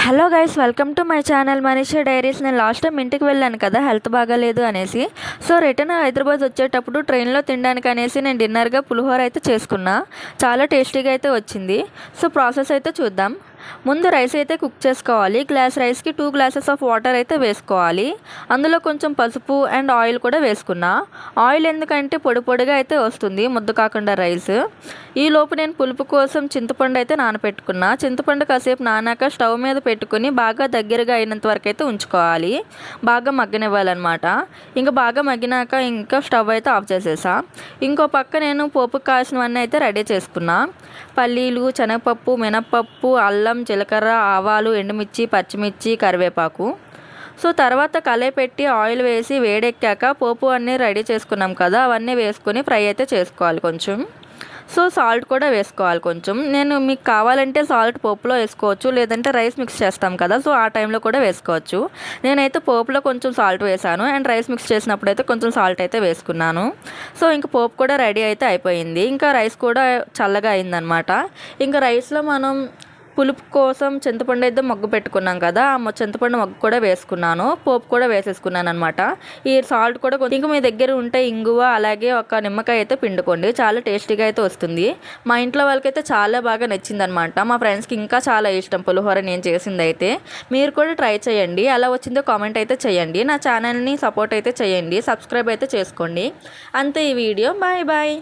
Hello guys, welcome to my channel Manisha diaries. నేను last time ఇంటికి వెళ్ళాను కదా, హెల్త్ బాగాలేదు అనేసి. సో రిటర్న్ హైదరాబాద్ వచ్చేటప్పుడు ట్రైన్లో తినడానికి అనేసి నేను డిన్నర్గా పులిహోర అయితే చేసుకున్నా. చాలా టేస్టీగా అయితే వచ్చింది. సో ప్రాసెస్ అయితే చూద్దాం. ముందు రైస్ అయితే కుక్ చేసుకోవాలి. గ్లాస్ రైస్కి 2 గ్లాసెస్ ఆఫ్ వాటర్ అయితే వేసుకోవాలి. అందులో కొంచెం పసుపు అండ్ ఆయిల్ కూడా వేసుకున్నా. ఆయిల్ ఎందుకంటే పొడి పొడిగా అయితే వస్తుంది, ముద్ద కాకుండా రైస్. ఈలోపు నేను పులుపు కోసం చింతపండు అయితే నానపెట్టుకున్నా. చింతపండు కాసేపు నానాక స్టవ్ మీద పెట్టుకుని బాగా దగ్గరగా అయినంత వరకు అయితే ఉంచుకోవాలి. బాగా మగ్గనివ్వాలన్నమాట. ఇంకా బాగా మగ్గినాక ఇంకా స్టవ్ అయితే ఆఫ్ చేసేసా. ఇంకో పక్క నేను పోపుకు కావాల్సినవన్నీ అయితే రెడీ చేసుకున్నా. పల్లీలు, శనగపప్పు, మినప్పప్పు, అల్లం, జీలకర్ర, ఆవాలు, ఎండుమిర్చి, పచ్చిమిర్చి, కరివేపాకు. సో తర్వాత కళాయి పెట్టి ఆయిల్ వేసి వేడెక్కాక పోపు అన్నీ రెడీ చేసుకున్నాం కదా, అవన్నీ వేసుకొని ఫ్రై అయితే చేసుకోవాలి కొంచెం. సో సాల్ట్ కూడా వేసుకోవాలి కొంచెం. నేను మీకు కావాలంటే సాల్ట్ పోపులో వేసుకోవచ్చు, లేదంటే రైస్ మిక్స్ చేస్తాం కదా, సో ఆ టైంలో కూడా వేసుకోవచ్చు. నేనైతే పోపులో కొంచెం సాల్ట్ వేసాను అండ్ రైస్ మిక్స్ చేసినప్పుడు అయితే కొంచెం సాల్ట్ అయితే వేసుకున్నాను. సో ఇంకా పోపు కూడా రెడీ అయితే అయిపోయింది. ఇంకా రైస్ కూడా చల్లగా అయిందనమాట. ఇంకా రైస్లో మనం పులుపు కోసం చింతపండు అయితే మొగ్గు పెట్టుకున్నాం కదా, ఆ చింతపండు మొగ్గు కూడా వేసుకున్నాను. పోపు కూడా వేసేసుకున్నాను అనమాట. ఈ సాల్ట్ కూడా ఇంకా మీ దగ్గర ఉంటే ఇంగువ, అలాగే ఒక నిమ్మకాయ అయితే పిండుకోండి. చాలా టేస్టీగా అయితే వస్తుంది. మా ఇంట్లో వాళ్ళకైతే చాలా బాగా నచ్చింది అనమాట. మా ఫ్రెండ్స్కి ఇంకా చాలా ఇష్టం పులిహోర నేను చేసింది అయితే. మీరు కూడా ట్రై చేయండి. ఎలా వచ్చిందో కామెంట్ అయితే చేయండి. నా ఛానల్ని సపోర్ట్ అయితే చేయండి. సబ్స్క్రైబ్ అయితే చేసుకోండి. అంతే ఈ వీడియో. Bye bye.